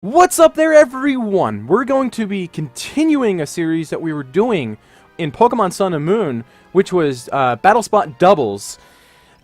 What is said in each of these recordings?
What's up there, everyone? We're going to be continuing a series that we were doing in Pokemon Sun and Moon, which was Battle Spot Doubles.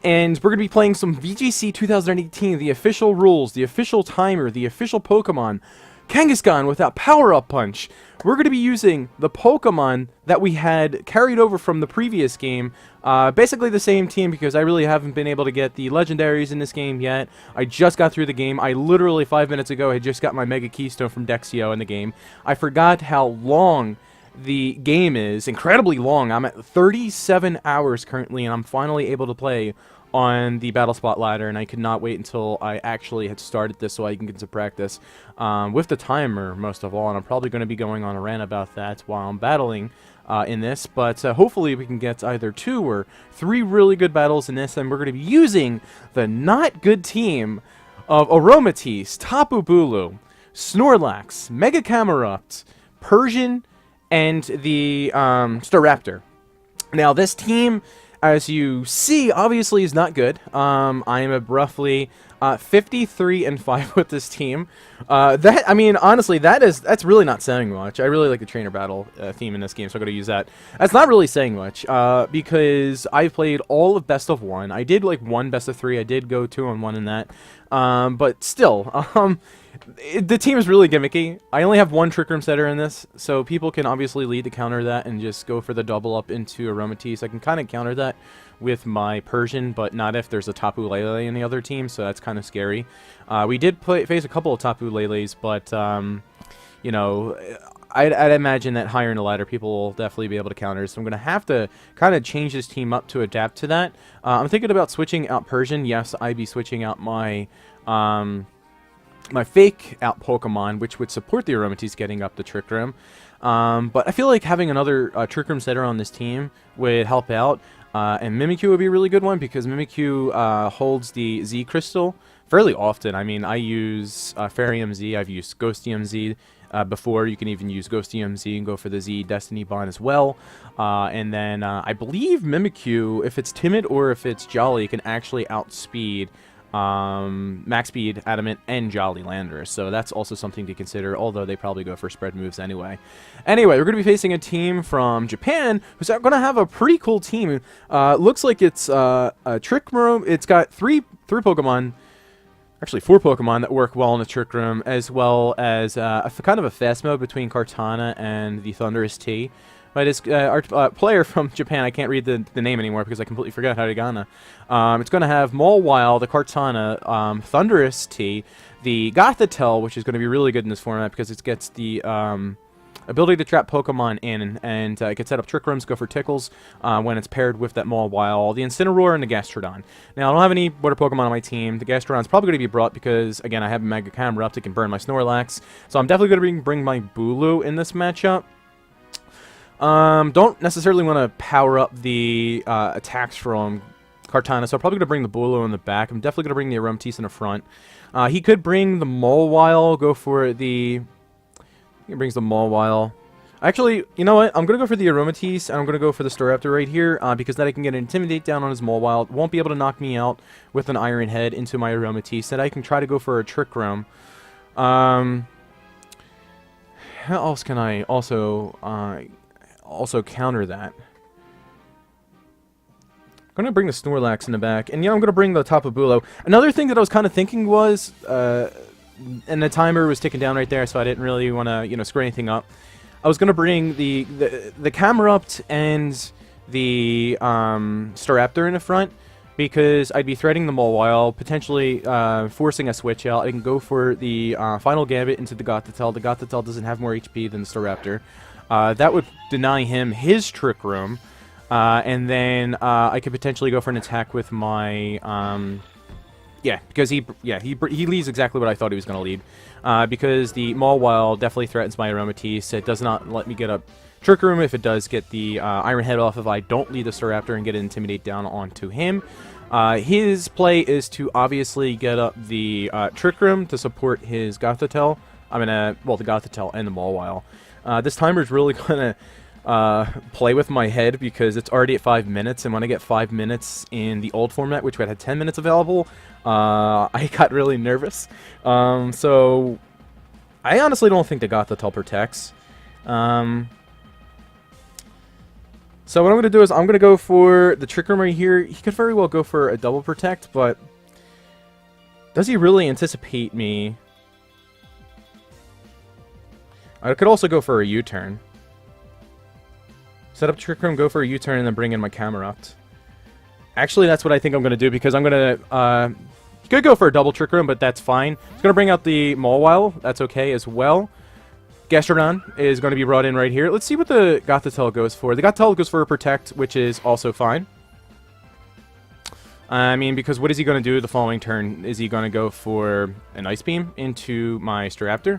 And we're going to be playing some VGC 2018, the official rules, the official timer, the official Pokemon, Kangaskhan without Power-Up Punch. We're going to be using the Pokemon that we had carried over from the previous game. Basically the same team, because I really haven't been able to get the legendaries in this game yet. I just got through the game. I literally 5 minutes ago had just got my Mega Keystone from Dexio in the game. I forgot how long the game is. Incredibly long. I'm at 37 hours currently, and I'm finally able to play on the Battle Spot ladder, and I could not wait until I actually had started this so I can get some practice with the timer, most of all, and I'm probably going to be going on a rant about that while I'm battling in this, but hopefully we can get either 2 or 3 really good battles in this, and we're going to be using the not good team of Aromatisse, Tapu Bulu, Snorlax, Mega Camerupt, Persian, and the Staraptor. Now, this team, as you see, obviously is not good. I am at roughly 53-5 with this team. I mean, honestly, that's really not saying much. I really like the trainer battle theme in this game, so I'm going to use that. That's not really saying much, because I've played all of Best of 1. I did like 1 Best of 3. I did go 2-on-1 in that. But still, the team is really gimmicky. I only have 1 Trick Room setter in this, so people can obviously lead to counter that and just go for the double up into Aromatisse. I can kind of counter that with my Persian, but not if there's a Tapu Lele in the other team, so that's kind of scary. We did face a couple of Tapu Leles, but, you know, I'd imagine that higher in the ladder, people will definitely be able to counter, so I'm going to have to kind of change this team up to adapt to that. I'm thinking about switching out Persian. Yes, I'd be switching out my my fake out Pokemon, which would support the Aromatisse getting up the Trick Room. But I feel like having another Trick Room setter on this team would help out. And Mimikyu would be a really good one, because Mimikyu holds the Z Crystal fairly often. I mean, I use Fairy Z, I've used Ghostium Z before. You can even use Ghostium Z and go for the Z Destiny Bond as well. And then I believe Mimikyu, if it's timid or if it's jolly, can actually outspeed Max Speed, Adamant, and Jolly Landorus. So that's also something to consider, although they probably go for spread moves anyway. Anyway, we're going to be facing a team from Japan who's going to have a pretty cool team. Looks like it's a Trick Room. It's got three Pokemon, actually 4 Pokemon that work well in the Trick Room, as well as a kind of a fast mode between Kartana and the Thundurus T. But it's our player from Japan. I can't read the name anymore because I completely forgot Hiragana. It's going to have Mawile, the Kartana, Thundurus T, the Gothitelle, which is going to be really good in this format because it gets the ability to trap Pokemon in, and it can set up Trick Rooms, go for Tickles when it's paired with that Mawile, the Incineroar, and the Gastrodon. Now, I don't have any water Pokemon on my team. The Gastrodon's probably going to be brought because, again, I have Mega Camerupt. It can burn my Snorlax. So I'm definitely going to bring my Bulu in this matchup. Don't necessarily want to power up the attacks from Kartana, so I'm probably going to bring the Bulu in the back. I'm definitely going to bring the Aromatisse in the front. He could bring the Mawile, go for the... He brings the Mawile. Actually, you know what? I'm going to go for the Aromatisse, and I'm going to go for the Staraptor right here, because then I can get an Intimidate down on his Mawile. It won't be able to knock me out with an Iron Head into my Aromatisse. Then I can try to go for a Trick Room. How else can I also counter that? I'm going to bring the Snorlax in the back, and yeah, I'm going to bring the Tapu Bulu. Another thing that I was kind of thinking was, and the timer was ticking down right there, so I didn't really want to, you know, screw anything up. I was going to bring the Camerupt and the Staraptor in the front, because I'd be threading the Mawile, potentially forcing a switch out. I can go for the Final Gambit into the Gothitelle. The Gothitelle doesn't have more HP than the Staraptor. That would deny him his Trick Room, and then I could potentially go for an attack with my, yeah, because he leads exactly what I thought he was going to lead, because the Mawile definitely threatens my Aromatisse. It does not let me get a Trick Room if it does get the Iron Head off if I don't lead the Staraptor and get an Intimidate down onto him. His play is to obviously get up the Trick Room to support his Gothitelle. I mean, well, the Gothitelle and the Mawile. This timer is really going to play with my head because it's already at 5 minutes, and when I get 5 minutes in the old format, which had 10 minutes available, I got really nervous. So I honestly don't think the Gothitelle protects. So what I'm going to do is I'm going to go for the Trick Room right here. He could very well go for a double protect, but does he really anticipate me? I could also go for a U-turn. Set up Trick Room, go for a U-turn, and then bring in my Camerupt. Actually, that's what I think I'm going to do, because I'm going to... he could go for a double Trick Room, but that's fine. He's going to bring out the Mawile. That's okay as well. Gastrodon is going to be brought in right here. Let's see what the Gothitelle goes for. The Gothitelle goes for a Protect, which is also fine. I mean, because what is he going to do the following turn? Is he going to go for an Ice Beam into my Staraptor?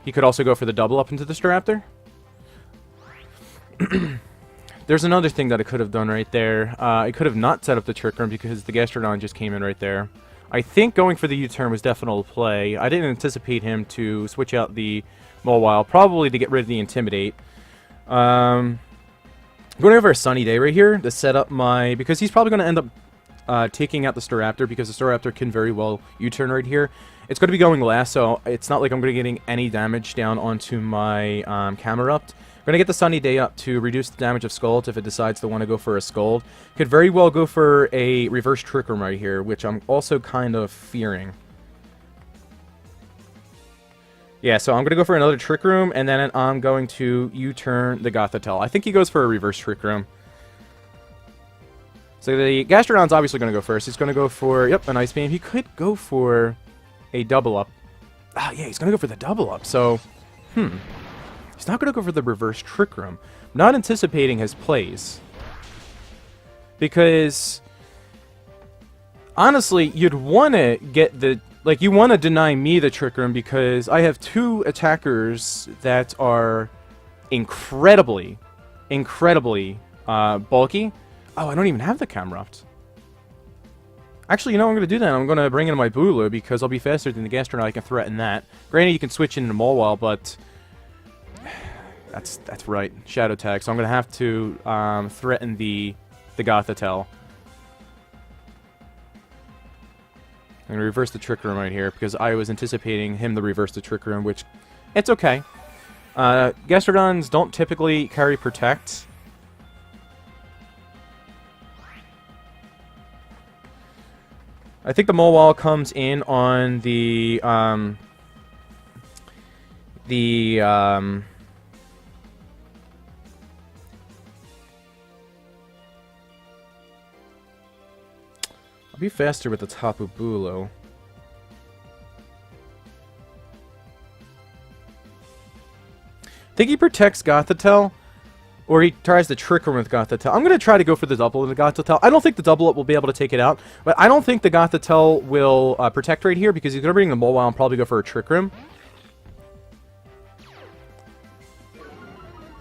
He could also go for the double up into the Staraptor. There's another thing that I could have done right there. I could have not set up the Trick Room because the Gastrodon just came in right there. I think going for the U-turn was definitely play. I didn't anticipate him to switch out the Mawile, probably to get rid of the Intimidate. I'm going over a Sunny Day right here to set up my... because he's probably going to end up taking out the Staraptor, because the Staraptor can very well U-turn right here. It's going to be going last, so it's not like I'm going to be getting any damage down onto my Camerupt. I'm going to get the Sunny Day up to reduce the damage of Scald if it decides to want to go for a Scald. Could very well go for a reverse Trick Room right here, which I'm also kind of fearing. Yeah, so I'm going to go for another Trick Room, and then I'm going to U-turn the Gothitelle. I think he goes for a reverse Trick Room. So the Gastrodon's obviously going to go first. He's going to go for, yep, an Ice Beam. He could go for a double up. Ah, yeah, he's going to go for the double up. So, he's not going to go for the reverse Trick Room. I'm not anticipating his plays. Because, honestly, you'd want to get the... like, you want to deny me the Trick Room because I have two attackers that are incredibly bulky. Oh, I don't even have the Camerupt. Actually, you know what I'm going to do then? I'm going to bring in my Bulu because I'll be faster than the Gastrodon. I can threaten that. Granted, you can switch into Mawile, but... That's right. Shadow Tag. So I'm going to have to threaten the Gothitelle. I'm going to reverse the Trick Room right here because I was anticipating him to reverse the Trick Room, which... it's okay. Gastrodons don't typically carry Protect. I think the Mawile comes in on the I'll be faster with the Tapu Bulu. Think he protects Gothitelle? Or he tries to Trick Room with Gothitelle. I'm going to try to go for the double of the Gothitelle. I don't think the double up will be able to take it out. But I don't think the Gothitelle will protect right here because he's going to bring the Mawile and probably go for a Trick Room.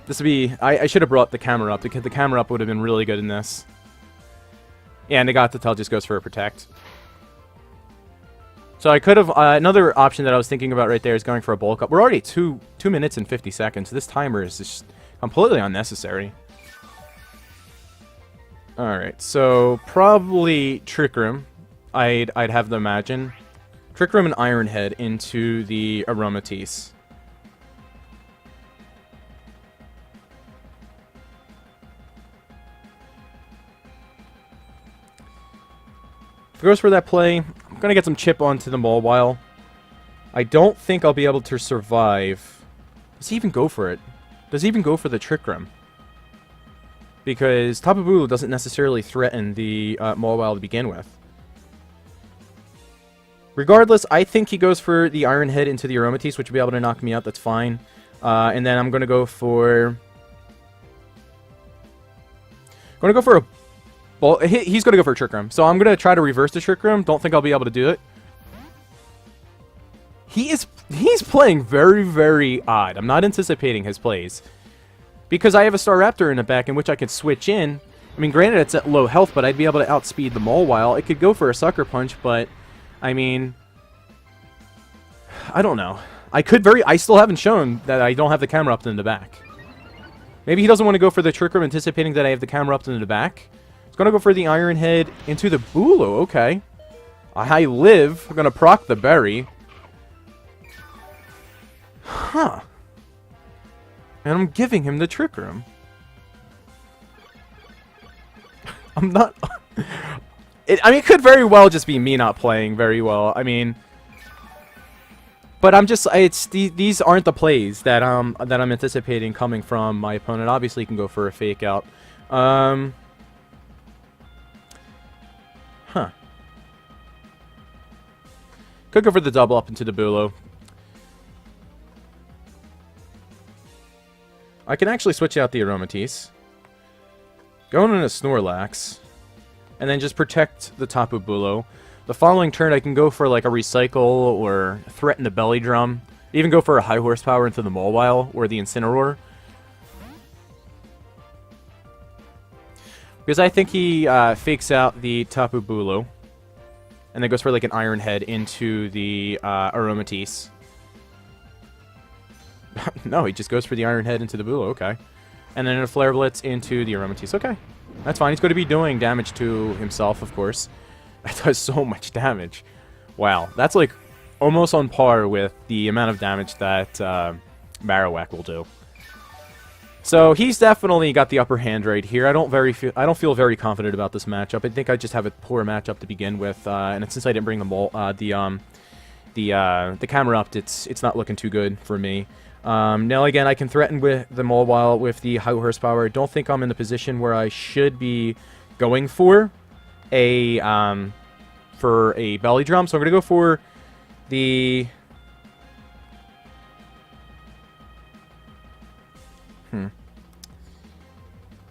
This would be... I should have brought the camera up because the camera up would have been really good in this. Yeah, and the Gothitelle just goes for a Protect. So I could have... another option that I was thinking about right there is going for a Bulk Up. We're already 2 minutes and 50 seconds. This timer is just... completely unnecessary. Alright, so probably Trick Room. I'd have to imagine. Trick Room and Iron Head into the Aromatisse. If it goes for that play, I'm going to get some chip onto the Mawile. I don't think I'll be able to survive. Does he even go for it? Does he even go for the Trick Room? Because Tapu Bulu doesn't necessarily threaten the Mawile to begin with. Regardless, I think he goes for the Iron Head into the Aromatisse, which will be able to knock me out. That's fine. And then I'm going to go for... he's going to go for a Trick Room. So I'm going to try to reverse the Trick Room. Don't think I'll be able to do it. He's playing very, very odd. I'm not anticipating his plays. Because I have a Staraptor in the back in which I can switch in. I mean, granted, it's at low health, but I'd be able to outspeed the Mawile. It could go for a Sucker Punch, but, I mean... I don't know. I still haven't shown that I don't have the camera up in the back. Maybe he doesn't want to go for the Trick Room, anticipating that I have the camera up in the back. He's going to go for the Iron Head into the Bulu. Okay. I live. I'm going to proc the Berry. Huh. And I'm giving him the Trick Room. I'm not... I mean, it could very well just be me not playing very well. I mean... But I'm just... these aren't the plays that I'm anticipating coming from my opponent. Obviously, he can go for a fake out. Huh. Could go for the double up into the Bulo. I can actually switch out the Aromatisse. Go in a Snorlax. And then just protect the Tapu Bulo. The following turn, I can go for like a Recycle or threaten the Belly Drum. Even go for a high horsepower into the Mawile or the Incineroar. Because I think he fakes out the Tapu Bulo. And then goes for like an Iron Head into the Aromatisse. No, he just goes for the Iron Head into the Bulo, okay. And then a Flare Blitz into the Aromatisse, okay. That's fine, he's going to be doing damage to himself, of course. That does so much damage. Wow, that's like almost on par with the amount of damage that Marowak will do. So he's definitely got the upper hand right here. I don't feel very confident about this matchup. I think I just have a poor matchup to begin with, and since I didn't bring the camera up, it's not looking too good for me. Now again, I can threaten with the Mawile with the high horsepower. I don't think I'm in the position where I should be going for a Belly Drum, so I'm gonna go for the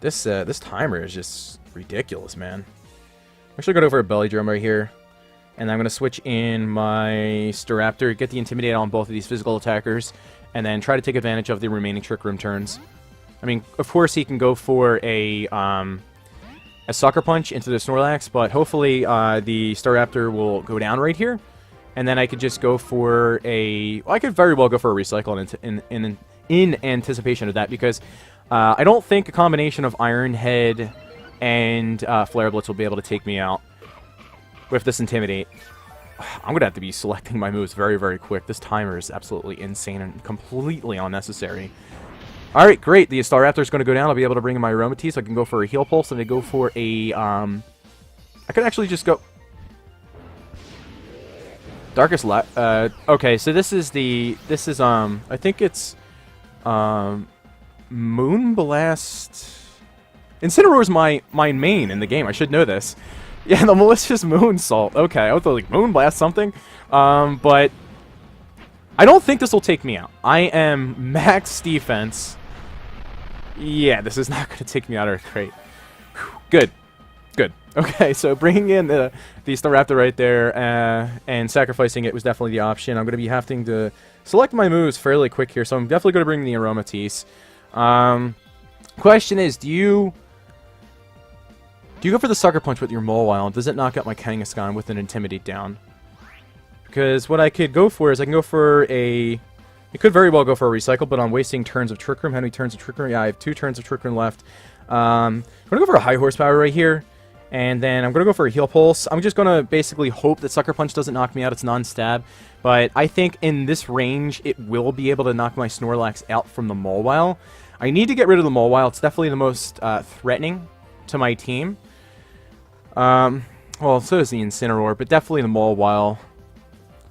This timer is just ridiculous, man. I'm actually gonna go for a Belly Drum right here. And I'm going to switch in my Staraptor, get the Intimidate on both of these physical attackers, and then try to take advantage of the remaining Trick Room turns. I mean, of course he can go for a Sucker Punch into the Snorlax, but hopefully the Staraptor will go down right here. And then I could just go for a... Well, I could very well go for a Recycle in anticipation of that, because I don't think a combination of Iron Head and Flare Blitz will be able to take me out. With this Intimidate, I'm going to have to be selecting my moves very, very quick. This timer is absolutely insane and completely unnecessary. Alright, great. The Staraptor is going to go down. I'll be able to bring in my Aromatisse. I can go for a Heal Pulse, and I go for a... I could actually just go... Darkest Light... okay, so this is the... This is, I think it's... Moonblast... Incineroar is my main in the game. I should know this. Yeah, the Malicious Moonsault. Okay, I was like, Moonblast something. But I don't think this will take me out. I am max defense. Yeah, this is not going to take me out of Great. Good. Good. Okay, so bringing in the Staraptor right there and sacrificing it was definitely the option. I'm going to be having to select my moves fairly quick here, so I'm definitely going to bring the Aromatisse. Question is, do you go for the Sucker Punch with your Mawile, and does it knock out my Kangaskhan with an Intimidate down? Because what I could go for is I can go for a... It could very well go for a Recycle, but I'm wasting turns of Trick Room. How many turns of Trick Room? Yeah, I have 2 turns of Trick Room left. I'm going to go for a high horsepower right here, and then I'm going to go for a Heal Pulse. I'm just going to basically hope that Sucker Punch doesn't knock me out. It's non-stab, but I think in this range, it will be able to knock my Snorlax out from the Mawile. I need to get rid of the Mawile. It's definitely the most threatening to my team. Well, so is the Incineroar, but definitely the Mawile.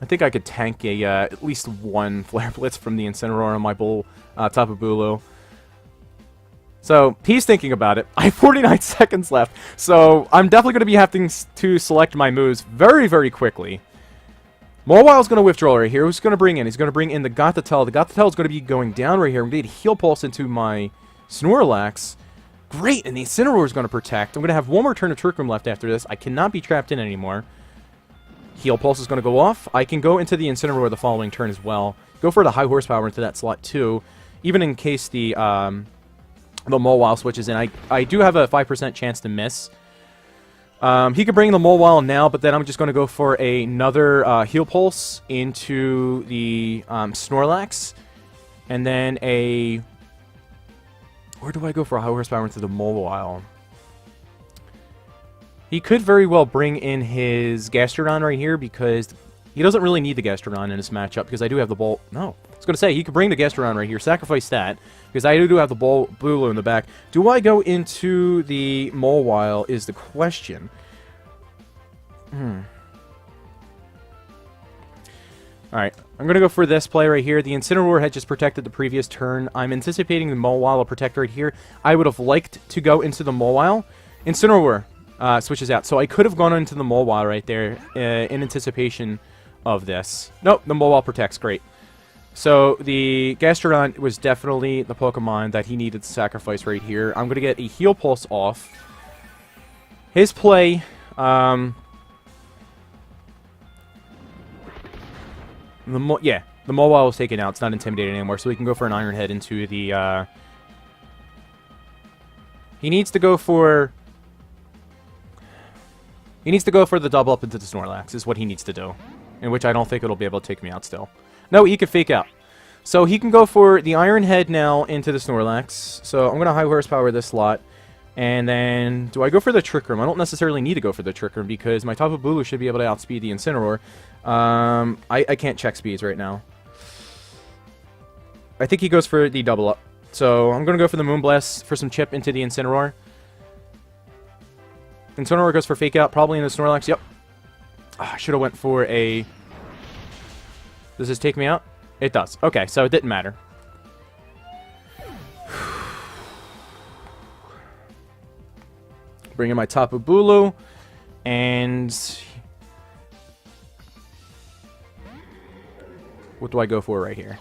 I think I could tank a at least one Flare Blitz from the Incineroar on my Tapu Bulo. So, he's thinking about it. I have 49 seconds left, so I'm definitely going to be having to select my moves very, very quickly. Mawile's going to withdraw right here. Who's going to bring in? He's going to bring in the Gothitelle. The Gothitelle is going to be going down right here. I'm going to Heal Pulse into my Snorlax. Great, and the Incineroar is going to protect. I'm going to have one more turn of Trick Room left after this. I cannot be trapped in anymore. Heal Pulse is going to go off. I can go into the Incineroar the following turn as well. Go for the high horsepower into that slot too, even in case the Mawile switches in. I do have a 5% chance to miss. He could bring the Mawile now, but then I'm just going to go for another Heal Pulse into the Snorlax, and then a... Where do I go for a high horsepower into the Mawile? He could very well bring in his Gastrodon right here, because he doesn't really need the Gastrodon in this matchup, because I do have the Bolt. No. was going to say, he could bring the guest around right here, sacrifice that, because I do have the Bulu in the back. Do I go into the Mawile is the question. Alright, I'm going to go for this play right here. The Incineroar had just protected the previous turn. I'm anticipating the Mawile will protect right here. I would have liked to go into the Mawile. Incineroar switches out. So I could have gone into the Mawile right there in anticipation of this. Nope, the Mawile protects. Great. So the Gastrodon was definitely the Pokemon that he needed to sacrifice right here. I'm going to get a Heal Pulse off. His play... the Mawile was taken out. It's not intimidating anymore, so we can go for an Iron Head into the, He needs to go for the double up into the Snorlax, is what he needs to do. In which I don't think it'll be able to take me out still. No, he can fake out. So he can go for the Iron Head now into the Snorlax. So I'm going to High Horsepower this slot. And then, do I go for the Trick Room? I don't necessarily need to go for the Trick Room because my Tapu Bulu should be able to outspeed the Incineroar. I can't check speeds right now. I think he goes for the double up. So I'm going to go for the Moonblast for some chip into the Incineroar. Incineroar goes for Fake Out, probably in the Snorlax. Yep. I should have went for a... Does this take me out? It does. Okay, so it didn't matter. Bring in my Tapu Bulu, and what do I go for right here?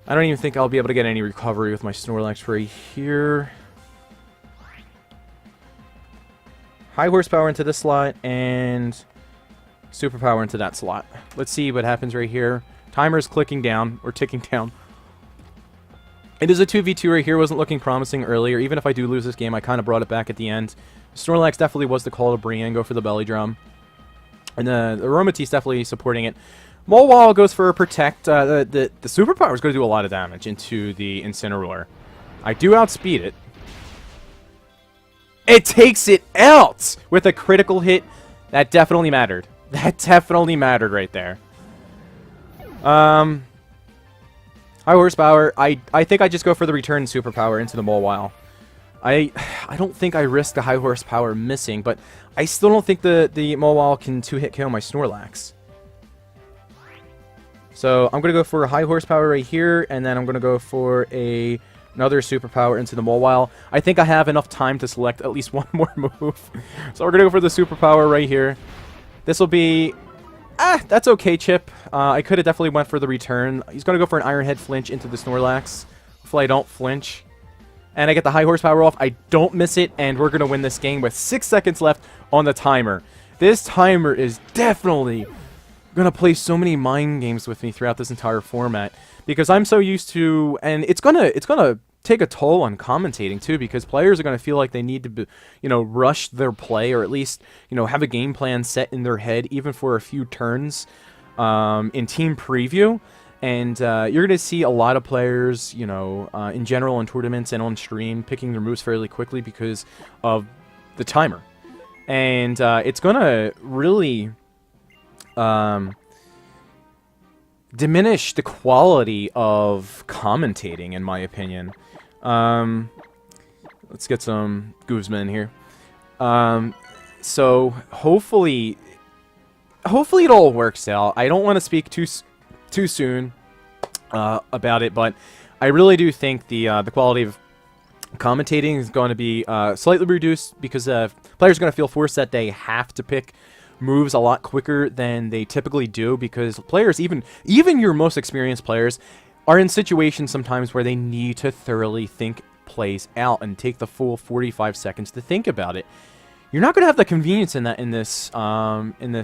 I don't even think I'll be able to get any recovery with my Snorlax right here. High Horsepower into this slot, and Superpower into that slot. Let's see what happens right here. Timer's clicking down, or ticking down. It is a 2v2 right here. Wasn't looking promising earlier. Even if I do lose this game, I kind of brought it back at the end. Snorlax definitely was the call to bring in. Go for the Belly Drum. And the Aromatisse definitely supporting it. Mawile goes for a Protect. The Superpower is going to do a lot of damage into the Incineroar. I do outspeed it. It takes it out with a critical hit. That definitely mattered. That definitely mattered right there. High Horsepower. I think I just go for the return Superpower into the Mawile. I don't think I risk the High Horsepower missing, but I still don't think the Mawile can 2-hit KO my Snorlax. So I'm going to go for a High Horsepower right here, and then I'm going to go for another Superpower into the Mawile. I think I have enough time to select at least one more move. So we're going to go for the Superpower right here. This will be... that's okay, Chip. I could have definitely went for the return. He's going to go for an Iron Head flinch into the Snorlax. Hopefully I don't flinch. And I get the High Horsepower off. I don't miss it, and we're going to win this game with 6 seconds left on the timer. This timer is definitely going to play so many mind games with me throughout this entire format. Because I'm so used to... And it's going to take a toll on commentating, too, because players are going to feel like they need to be, rush their play, or at least, have a game plan set in their head, even for a few turns in team preview. And you're going to see a lot of players, in general in tournaments and on stream, picking their moves fairly quickly because of the timer. And it's going to really diminish the quality of commentating, in my opinion. Let's get some Guzman in here. So hopefully it all works out. I don't want to speak too soon about it, but I really do think the quality of commentating is going to be slightly reduced because players are going to feel forced that they have to pick moves a lot quicker than they typically do, because players, even your most experienced players, are in situations sometimes where they need to thoroughly think plays out and take the full 45 seconds to think about it. You're not going to have the convenience in this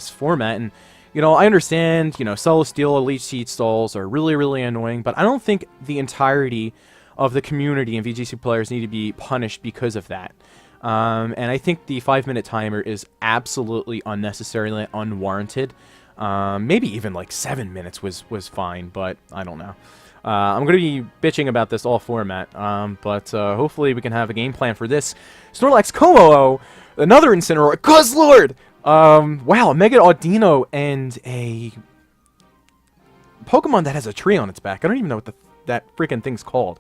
format, and I understand, Celestial Elite Seed stalls are really, really annoying, but I don't think the entirety of the community and VGC players need to be punished because of that. And I think the 5-minute timer is absolutely unnecessarily unwarranted. Maybe even like 7 minutes was fine, but I don't know. I'm going to be bitching about this all format, but hopefully we can have a game plan for this. Snorlax Como, another Incineroar, Guzzlord! Wow, a Mega Audino and a Pokemon that has a tree on its back. I don't even know what that freaking thing's called.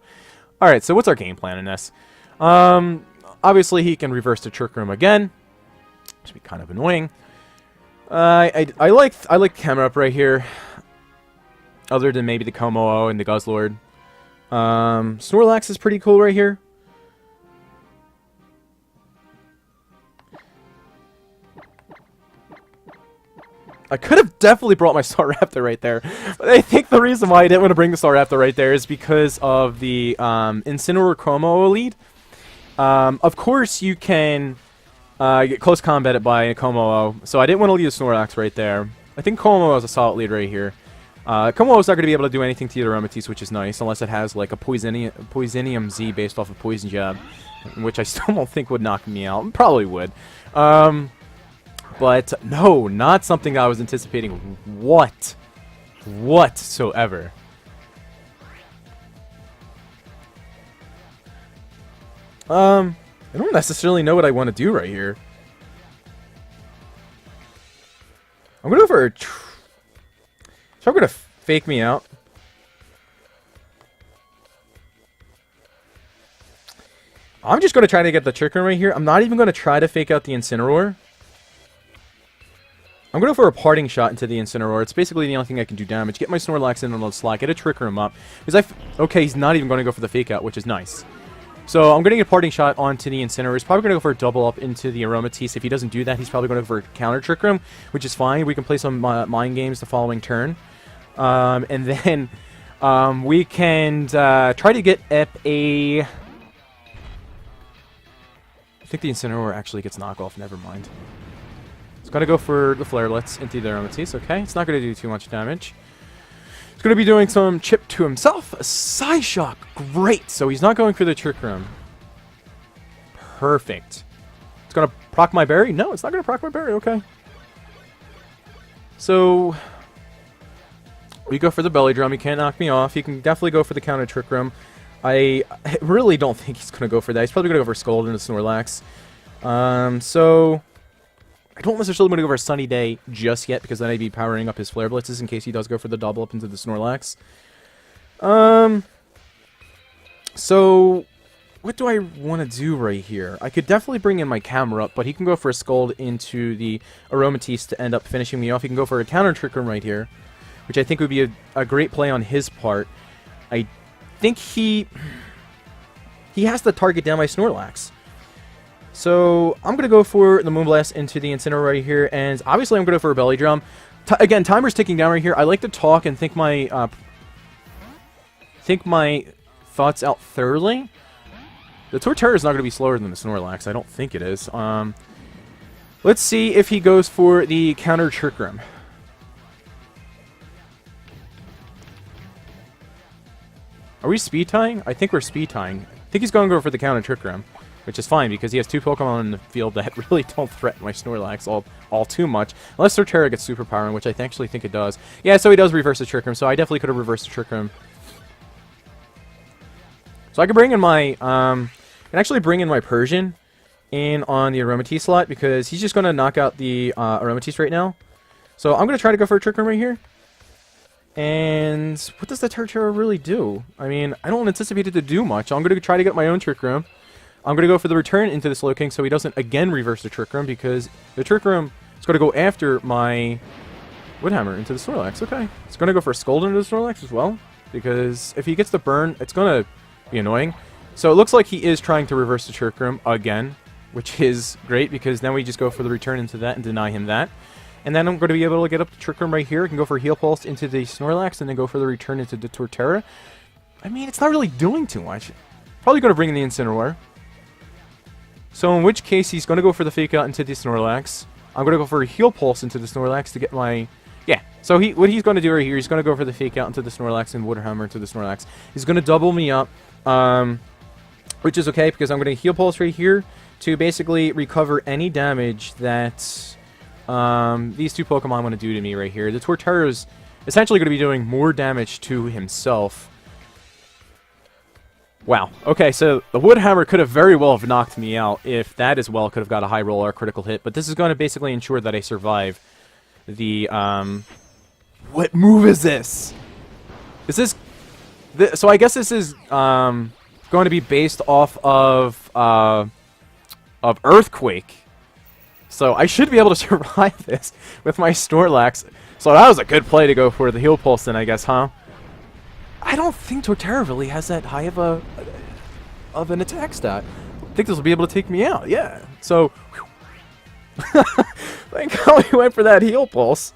Alright, so what's our game plan in this? Obviously he can reverse the Trick Room again. Which would be kind of annoying. I like camera up right here. Other than maybe the Como and the Guzzlord. Snorlax is pretty cool right here. I could have definitely brought my Staraptor right there. But I think the reason why I didn't want to bring the Staraptor right there is because of the Incineroar Como lead. Of course, you can get close combated by a Como, so I didn't want to leave a Snorlax right there. I think Como is a solid lead right here. Como is not going to be able to do anything to the Aromatisse, which is nice, unless it has like a Poisonium Z based off of Poison Jab, which I still don't think would knock me out. Probably would. But no, not something I was anticipating whatsoever. I don't necessarily know what I want to do right here. I'm gonna go for a so I'm gonna fake me out. I'm just gonna try to get the Trick Room right here. I'm not even gonna try to fake out the Incineroar. I'm going to go for a parting shot into the Incineroar. It's basically the only thing I can do damage. Get my Snorlax in on the slot. Get a Trick Room up. Because okay, he's not even going to go for the fake out, which is nice. So I'm going to get a parting shot onto the Incineroar. He's probably going to go for a double up into the Aromatisse. If he doesn't do that, he's probably going to go for a counter Trick Room, which is fine. We can play some mind games the following turn. And then we can try to get up a... I think the Incineroar actually gets knockoff. Never mind. It's going to go for the Flarelets into the Aromatisse. Okay, it's not going to do too much damage. It's going to be doing some chip to himself. A Psyshock. Great. So he's not going for the Trick Room. Perfect. It's going to proc my berry? No, it's not going to proc my berry. Okay. So we go for the Belly Drum. He can't knock me off. He can definitely go for the counter Trick Room. I really don't think he's going to go for that. He's probably going to go for Scald into Snorlax. So I don't necessarily want to go for a Sunny Day just yet, because then I'd be powering up his Flare Blitzes in case he does go for the double up into the Snorlax. So what do I want to do right here? I could definitely bring in my camera up, but he can go for a Scald into the Aromatisse to end up finishing me off. He can go for a counter Trick Room right here, which I think would be a great play on his part. I think he has to target down my Snorlax. So I'm going to go for the Moonblast into the Incineroar right here, and obviously I'm going to go for a Belly Drum. Again, timer's ticking down right here. I like to talk and think my thoughts out thoroughly. The Torterra is not going to be slower than the Snorlax. I don't think it is. Let's see if he goes for the counter Trick Room. Are we speed tying? I think we're speed tying. I think he's going to go for the counter Trick Room, which is fine because he has two Pokemon in the field that really don't threaten my Snorlax all too much. Unless Torterra gets Superpowering, which I actually think it does. Yeah, so he does reverse the Trick Room, so I definitely could have reversed the Trick Room. So I can bring in my, bring in my Persian in on the Aromatisse slot because he's just going to knock out the Aromatisse right now. So I'm going to try to go for a Trick Room right here. And what does the Torterra really do? I mean, I don't anticipate it to do much. I'm going to try to get my own Trick Room. I'm going to go for the return into the Slowking so he doesn't again reverse the Trick Room because the Trick Room is going to go after my Woodhammer into the Snorlax. Okay. It's going to go for a Scald into the Snorlax as well because if he gets the burn, it's going to be annoying. So it looks like he is trying to reverse the Trick Room again, which is great because then we just go for the return into that and deny him that. And then I'm going to be able to get up the Trick Room right here. I can go for Heal Pulse into the Snorlax and then go for the return into the Torterra. I mean, it's not really doing too much. Probably going to bring in the Incineroar. So in which case, he's going to go for the Fake Out into the Snorlax. I'm going to go for a Heal Pulse into the Snorlax to get my... Yeah, so what he's going to do right here, he's going to go for the Fake Out into the Snorlax and Woodhammer into the Snorlax. He's going to double me up, which is okay because I'm going to Heal Pulse right here to basically recover any damage that these two Pokemon want to do to me right here. The Torterra is essentially going to be doing more damage to himself. Wow. Okay, so the Woodhammer could have very well have knocked me out if that as well could have got a high roll or a critical hit, but this is going to basically ensure that I survive the, What move is this? Is this... so I guess this is going to be based off of Earthquake. So I should be able to survive this with my Snorlax. So that was a good play to go for the Heal Pulse then, I guess, huh? I don't think Torterra really has that high of an attack stat. I think this will be able to take me out, yeah. So, thank God we went for that Heal Pulse.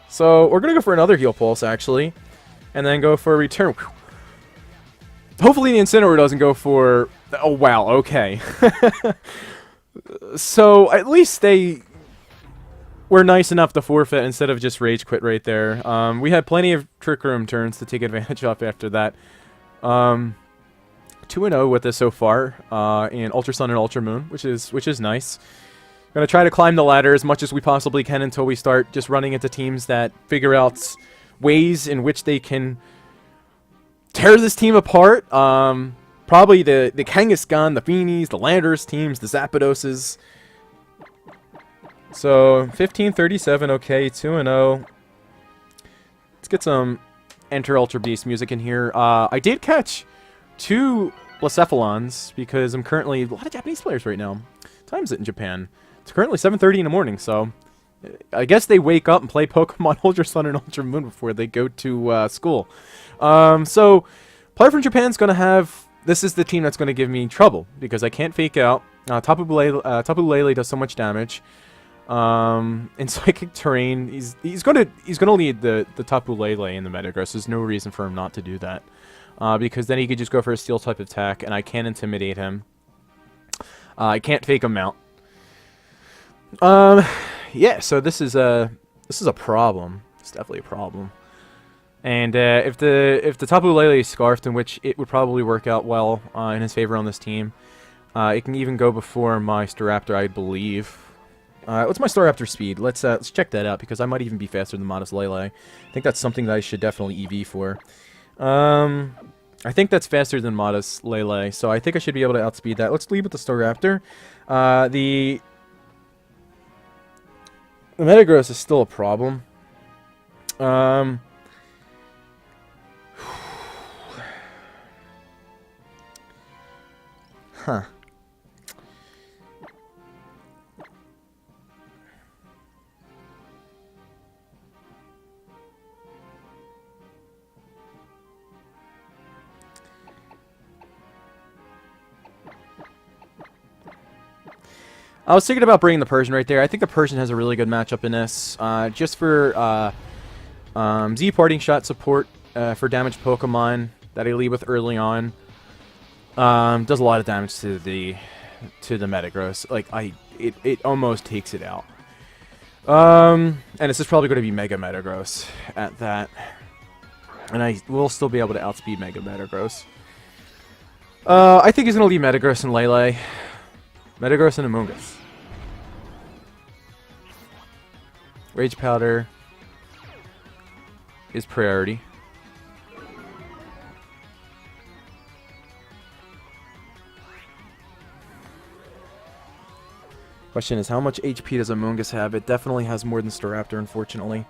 So, we're going to go for another Heal Pulse, actually. And then go for a return. Hopefully the Incineroar doesn't go for... Oh, wow, okay. So, at least they were nice enough to forfeit instead of just Rage Quit right there. We had plenty of Trick Room turns to take advantage of after that. 2-0 with this so far in Ultra Sun and Ultra Moon, which is nice. Gonna try to climb the ladder as much as we possibly can until we start just running into teams that figure out ways in which they can tear this team apart. Probably the Kangaskhan, the Feenies, the Landers teams, the Zapdoses. So 15-37, okay, 2-0. Let's get some Enter Ultra Beast music in here. I did catch 2 Blacephalons because I'm currently... A lot of Japanese players right now. What time is it in Japan? It's currently 7:30 in the morning, so... I guess they wake up and play Pokemon Ultra Sun and Ultra Moon before they go to school. So, player from Japan's going to have... This is the team that's going to give me trouble because I can't fake out. Tapu Lele does so much damage. In Psychic Terrain, he's going to lead the Tapu Lele in the Metagross. There's no reason for him not to do that. Because then he could just go for a Steel type attack, and I can't intimidate him. I can't fake him out. Yeah, so this is a problem. It's definitely a problem. And if the Tapu Lele is Scarfed, in which it would probably work out well in his favor on this team, it can even go before my Staraptor, I believe. What's my Staraptor speed? Let's check that out because I might even be faster than Modest Lele. I think that's something that I should definitely EV for. I think that's faster than Modest Lele, so I think I should be able to outspeed that. Let's lead with the Staraptor. The Metagross is still a problem. Huh. I was thinking about bringing the Persian right there. I think the Persian has a really good matchup in this. Just for Z Parting Shot support for damaged Pokemon that I lead with early on. Does a lot of damage to the Metagross. Like it almost takes it out. And this is probably going to be Mega Metagross at that. And I will still be able to outspeed Mega Metagross. I think he's going to leave Metagross and Lele. Metagross and Amoonguss. Rage Powder is priority. Question is, how much HP does Amoonguss have? It definitely has more than Staraptor, unfortunately.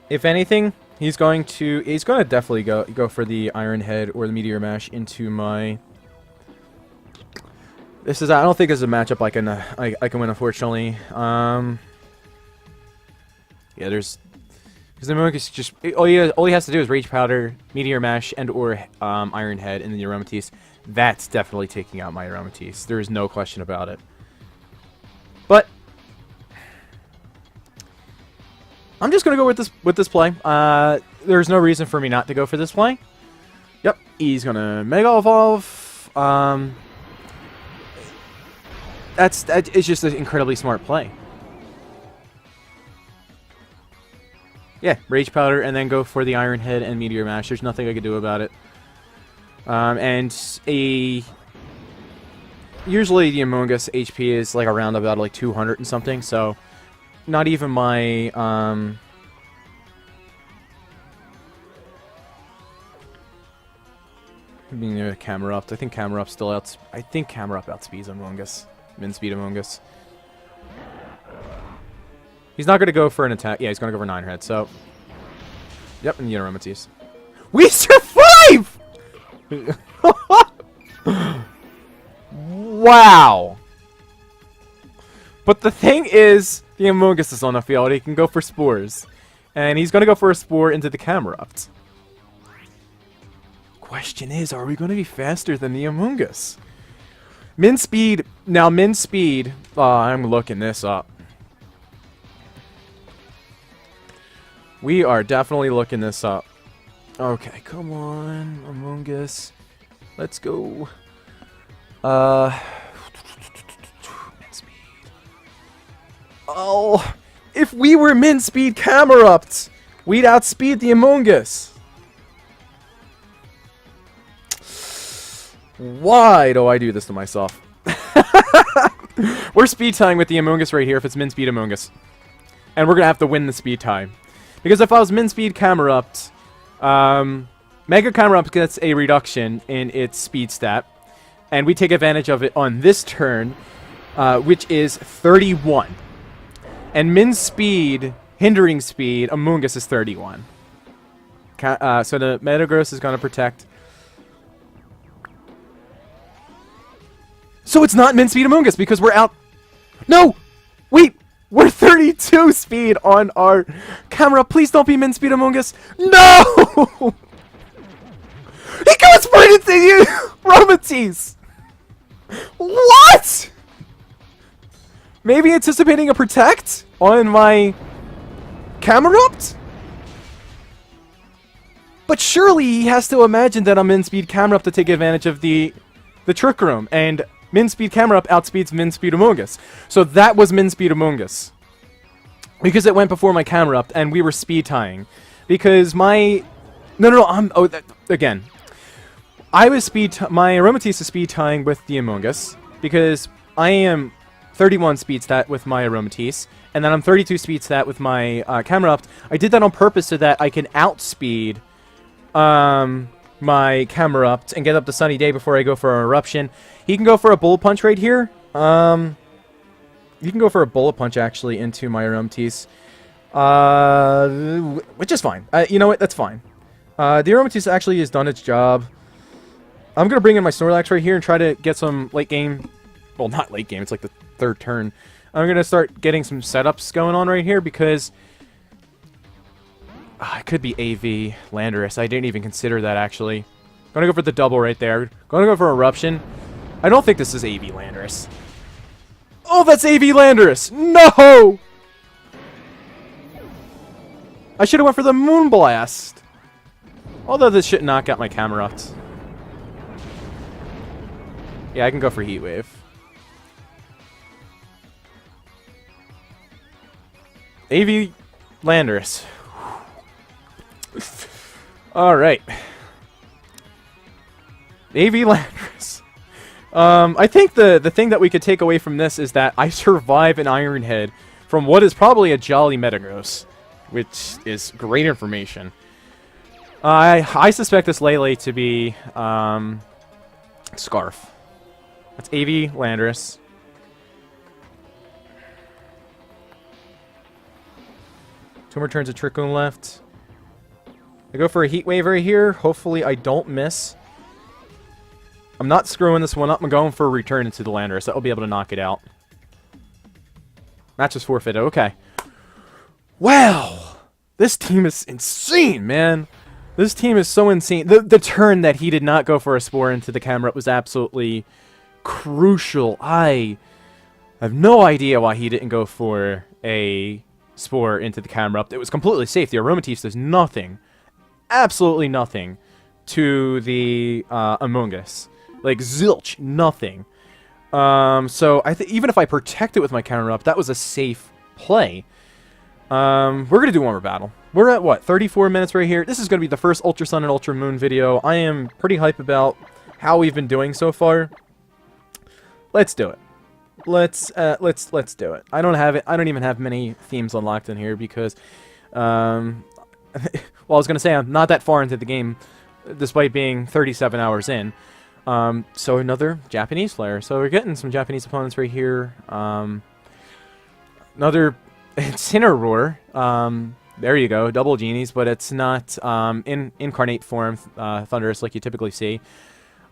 If anything, he's going to definitely go for the Iron Head or the Meteor Mash into my... I don't think this is a matchup I can win, unfortunately. Yeah, because the Amoonguss just all he has to do is Rage Powder, Meteor Mash, and or Iron Head in the Aromatisse. That's definitely taking out my Aromatisse. There is no question about it. But I'm just gonna go with this play. There's no reason for me not to go for this play. Yep, he's gonna Mega Evolve. That is just an incredibly smart play. Yeah, Rage Powder, and then go for the Iron Head and Meteor Mash. There's nothing I can do about it. Usually the Amoonguss HP is like around about like 200 and something, so not even my being near the Camerupt. I think Camerupt outspeeds Amoonguss. Min speed Amoonguss. He's not going to go for an attack. Yeah, he's going to go for 9 hits. So, yep, and Aromatisse. We survive! Wow. But the thing is, the Amogus is on the field. He can go for spores. And he's going to go for a spore into the Camerupt. Question is, are we going to be faster than the Amogus? Min speed. Now, min speed. I'm looking this up. We are definitely looking this up. Okay, come on, Amogus. Let's go. Min speed. Oh, if we were min speed Camerupt, we'd outspeed the Amogus. Why do I do this to myself? We're speed tying with the Amogus right here if it's min speed Amogus. And we're going to have to win the speed tie. Because if I was min speed Camerupt, Mega Camerupt gets a reduction in its speed stat. And we take advantage of it on this turn, which is 31. And min speed, hindering speed, Amogus is 31. So the Metagross is going to protect. So it's not min speed Amogus because we're out. No! Wait! We're 32 speed on our camera. Please don't be min speed Amogus. No! He goes right into you! Aromatisse! What? Maybe anticipating a protect on my Camerupt? But surely he has to imagine that I'm min speed Camerupt to take advantage of the Trick Room. And min speed Camerupt outspeeds min speed Amogus. So that was min speed Amogus. Because it went before my Camerupt and we were speed tying. Because my... No, again. I was my Aromatisse is speed tying with the Amogus. Because I am 31 speed stat with my Aromatisse. And then I'm 32 speed stat with my Camerupt. I did that on purpose so that I can outspeed my Camerupt and get up to Sunny Day before I go for an Eruption. He can go for a Bullet Punch right here. You can go for a Bullet Punch, actually, into my Aromatisse. Which is fine. You know what? That's fine. The Aromatisse actually has done its job. I'm going to bring in my Snorlax right here and try to get some late game... Well, not late game. It's like the 3rd turn. I'm going to start getting some setups going on right here because... it could be AV Landorus. I didn't even consider that, actually. Going to go for the double right there. Going to go for Eruption. I don't think this is AV Landorus. Oh, that's AV Landorus! No! I should have went for the Moonblast. Although this should knock out my Camerupt. Yeah, I can go for Heat Wave. AV Landorus. Alright. AV Landorus. I think the thing that we could take away from this is that I survive an Iron Head from what is probably a Jolly Metagross, which is great information. I suspect this Lele to be Scarf. That's AV Landorus. Two more turns of Trick Room left. I go for a Heat Wave right here. Hopefully I don't miss. I'm not screwing this one up. I'm going for a return into the Landorus. That will be able to knock it out. Match is forfeited. Okay. Wow. This team is insane, man. This team is so insane. The turn that he did not go for a Spore into the camera was absolutely crucial. I have no idea why he didn't go for a Spore into the camera. It was completely safe. The Aromatisse does nothing. Absolutely nothing to the Amogus. Like, zilch, nothing. So, even if I protect it with my counter-up, that was a safe play. We're going to do one more battle. We're at, what, 34 minutes right here? This is going to be the first Ultra Sun and Ultra Moon video. I am pretty hype about how we've been doing so far. Let's do it. Let's do it. I don't even have many themes unlocked in here because, well, I was going to say I'm not that far into the game, despite being 37 hours in. So another Japanese player. So we're getting some Japanese opponents right here. Another Incineroar. There you go, double genies, but it's not in incarnate form, Thunderous, like you typically see.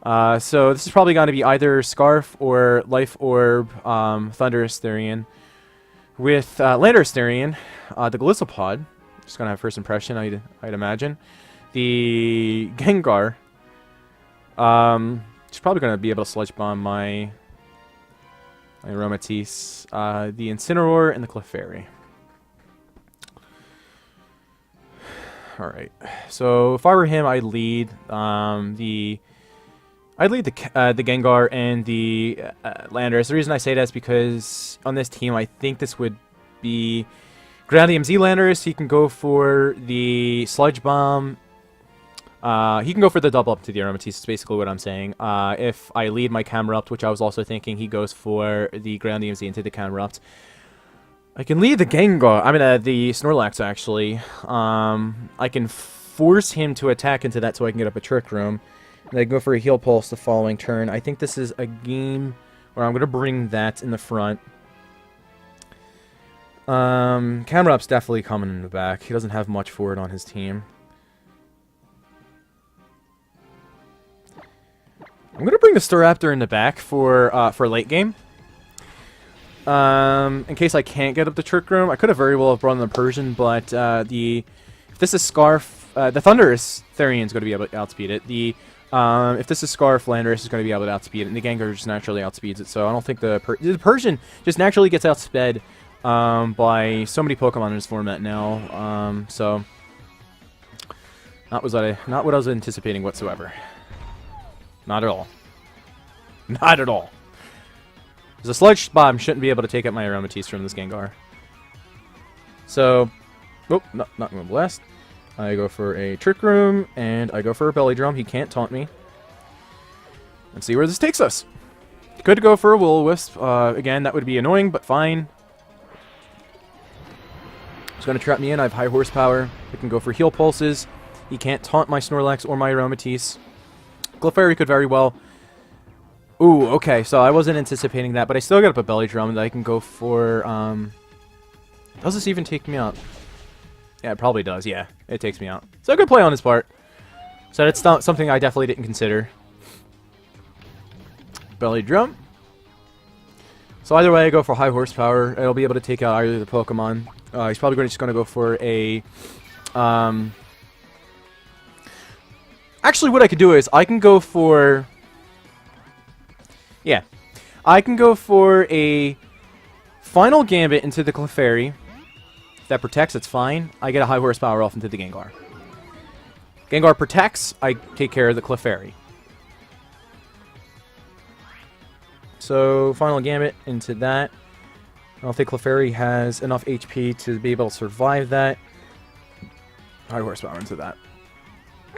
So this is probably going to be either Scarf or Life Orb, Thunderous Therian. With Landorus Therian, the Golisopod, just going to have first impression, I'd imagine. The Gengar, it's probably going to be able to Sludge Bomb my Aromatisse, the Incineroar, and the Clefairy. Alright, so if I were him, I'd lead the Gengar and the Landorus. The reason I say that is because on this team, I think this would be Ground EMZ Landorus. He can go for the Sludge Bomb. He can go for the double up to the Aromatisse, is basically what I'm saying. If I lead my Camerupt, which I was also thinking, he goes for the Ground EMZ into the Camerupt. I can lead the Gengar, the Snorlax, actually. I can force him to attack into that so I can get up a Trick Room. And I go for a Heal Pulse the following turn. I think this is a game where I'm going to bring that in the front. Camerupt's definitely coming in the back. He doesn't have much for it on his team. I'm going to bring the Staraptor in the back for late game. In case I can't get up the Trick Room. I could have very well have brought in the Persian, but if this is Scarf, the Thunderous Therian is going to be able to outspeed it. If this is Scarf, Landorus is going to be able to outspeed it, and the Gengar just naturally outspeeds it. So I don't think the Persian just naturally gets outsped by so many Pokemon in this format now. So not what I was anticipating whatsoever. Not at all. Not at all. The Sludge Bomb shouldn't be able to take out my Aromatisse from this Gengar. So, oh, not going to blast. I go for a Trick Room, and I go for a Belly Drum. He can't taunt me. Let's see where this takes us. Could go for a Will-O-Wisp. Again, that would be annoying, but fine. He's going to trap me in. I have high horsepower. I can go for Heal Pulses. He can't taunt my Snorlax or my Aromatisse. Clefairy could very well. Ooh, okay, so I wasn't anticipating that, but I still got up a Belly Drum that I can go for, does this even take me out? Yeah, it probably does, yeah. It takes me out. So a good play on his part. So that's not something I definitely didn't consider. Belly Drum. So either way, I go for high horsepower. It'll be able to take out either of the Pokemon. He's probably just going to go for a, actually, what I could do is I can go for... Yeah, I can go for a Final Gambit into the Clefairy. If that protects, it's fine. I get a high horsepower off into the Gengar. Gengar protects, I take care of the Clefairy. So, Final Gambit into that. I don't think Clefairy has enough HP to be able to survive that. High horsepower into that.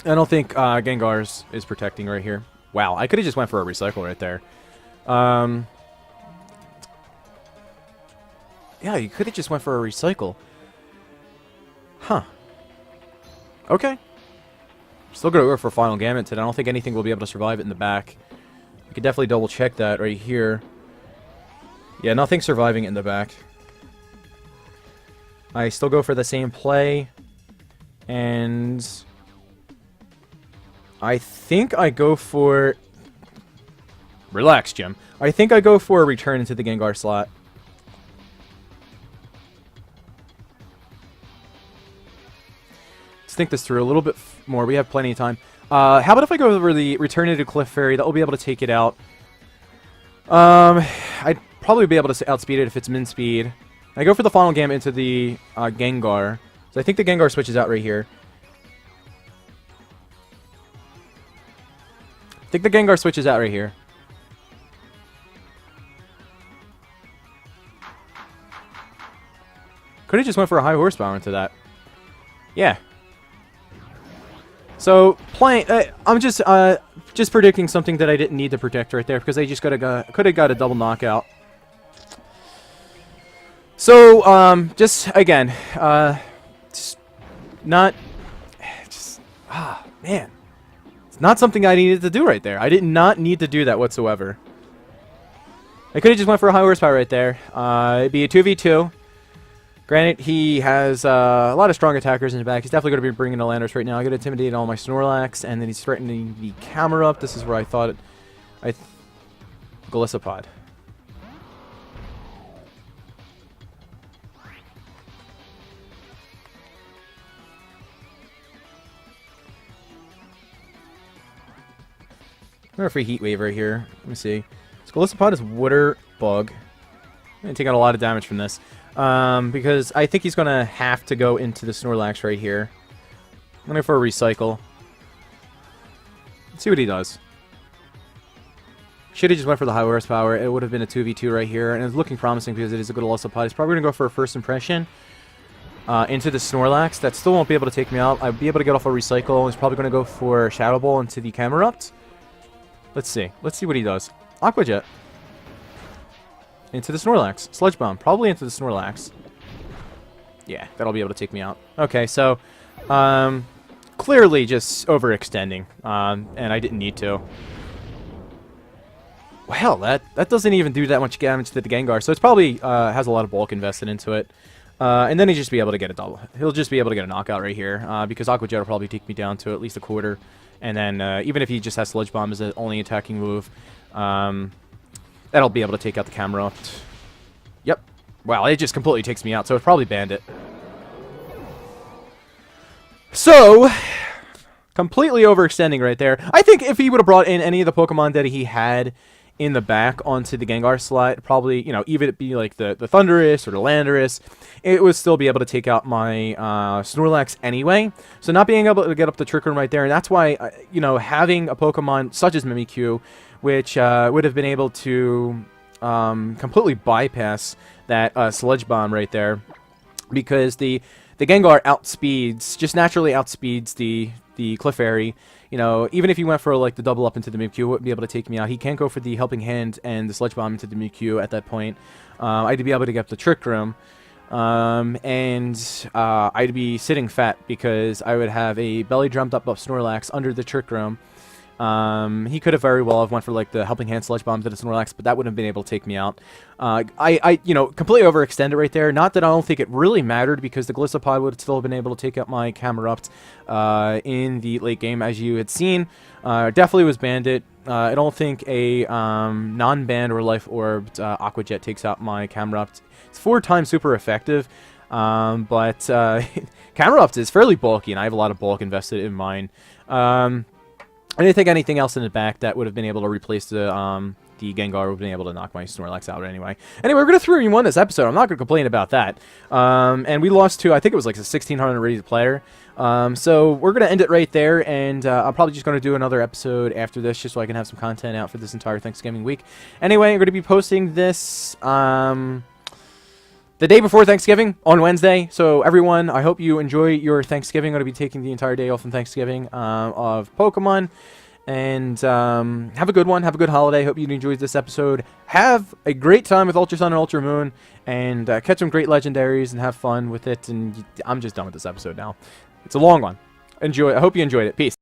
I don't think Gengar's is protecting right here. Wow, I could have just went for a Recycle right there. Yeah, you could have just went for a Recycle. Huh. Okay. Still gonna go for Final Gambit today. I don't think anything will be able to survive it in the back. You could definitely double check that right here. Yeah, nothing surviving it in the back. I still go for the same play. And I think I go for... Relax, Jim. I think I go for a return into the Gengar slot. Let's think this through a little bit more. We have plenty of time. How about if I go over the return into Clefairy? That will be able to take it out. I'd probably be able to outspeed it if it's min speed. I go for the Final Gambit into the Gengar. So I think the Gengar switches out right here. I think the Gengar switches out right here. Could have just went for a high horsepower into that. Yeah. So playing, I'm just predicting something that I didn't need to protect right there because I just could have got a double knockout. So just again, man, it's not something I needed to do right there. I did not need to do that whatsoever. I could have just went for a high horsepower right there. It'd be a 2v2. Granted, he has a lot of strong attackers in the back. He's definitely going to be bringing the Landers right now. I got to intimidate all my Snorlax, and then he's threatening the Camerupt. This is where I thought Golisopod. I'm going for a Heat Wave right here. Let me see. So Golisopod is Water Bug. I'm going to take out a lot of damage from this. Because I think he's going to have to go into the Snorlax right here. I'm going for a Recycle. Let's see what he does. Should have just went for the high horsepower. It would have been a 2v2 right here. And it's looking promising because it is a good Golisopod. He's probably going to go for a first impression into the Snorlax. That still won't be able to take me out. I'd be able to get off a Recycle. He's probably going to go for Shadow Ball into the Camerupt. Let's see. Let's see what he does. Aqua Jet. Into the Snorlax. Sludge Bomb. Probably into the Snorlax. Yeah, that'll be able to take me out. Okay, so clearly just overextending. And I didn't need to. Well, that doesn't even do that much damage to the Gengar, so it's probably has a lot of bulk invested into it. And then he'll just be able to get a double. He'll just be able to get a knockout right here, because Aqua Jet will probably take me down to at least a quarter. And then even if he just has Sludge Bomb as the only attacking move, that'll be able to take out the Camerupt. Yep. Wow, it just completely takes me out, so it's probably Bandit. So, completely overextending right there. I think if he would have brought in any of the Pokemon that he had in the back onto the Gengar slot, probably, you know, even it be like the Thundurus or the Landorus, it would still be able to take out my Snorlax anyway. So not being able to get up the Trick Room right there, and that's why, you know, having a Pokemon such as Mimikyu, which would have been able to completely bypass that Sludge Bomb right there, because the Gengar just naturally outspeeds the Clefairy. You know, even if he went for like the double up into the Mimikyu, wouldn't be able to take me out. He can't go for the Helping Hand and the Sludge Bomb into the Mimikyu at that point. I'd be able to get up the Trick Room, and I'd be sitting fat because I would have a belly drummed up Snorlax under the Trick Room. He could have very well have went for like the Helping Hand Sludge Bomb to the Snorlax, but that wouldn't have been able to take me out. I you know, completely overextended right there. Not that I don't think it really mattered, because the Golisopod would have still been able to take out my Camerupt in the late game, as you had seen. Definitely was Bandit. I don't think a non-band or Life Orbed Aqua Jet takes out my Camerupt. It's 4 times super effective, but Camerupt is fairly bulky, and I have a lot of bulk invested in mine. I didn't think anything else in the back that would have been able to replace the Gengar would have been able to knock my Snorlax out anyway. Anyway, we're going to 3v1 this episode. I'm not going to complain about that. And we lost to, I think it was like a 1600 rated player. So we're going to end it right there, and I'm probably just going to do another episode after this, just so I can have some content out for this entire Thanksgiving week. Anyway, I'm going to be posting this the day before Thanksgiving, on Wednesday. So everyone, I hope you enjoy your Thanksgiving. I'm going to be taking the entire day off on Thanksgiving of Pokemon. And have a good one. Have a good holiday. Hope you enjoyed this episode. Have a great time with Ultra Sun and Ultra Moon. And catch some great legendaries and have fun with it. And I'm just done with this episode now. It's a long one. Enjoy. I hope you enjoyed it. Peace.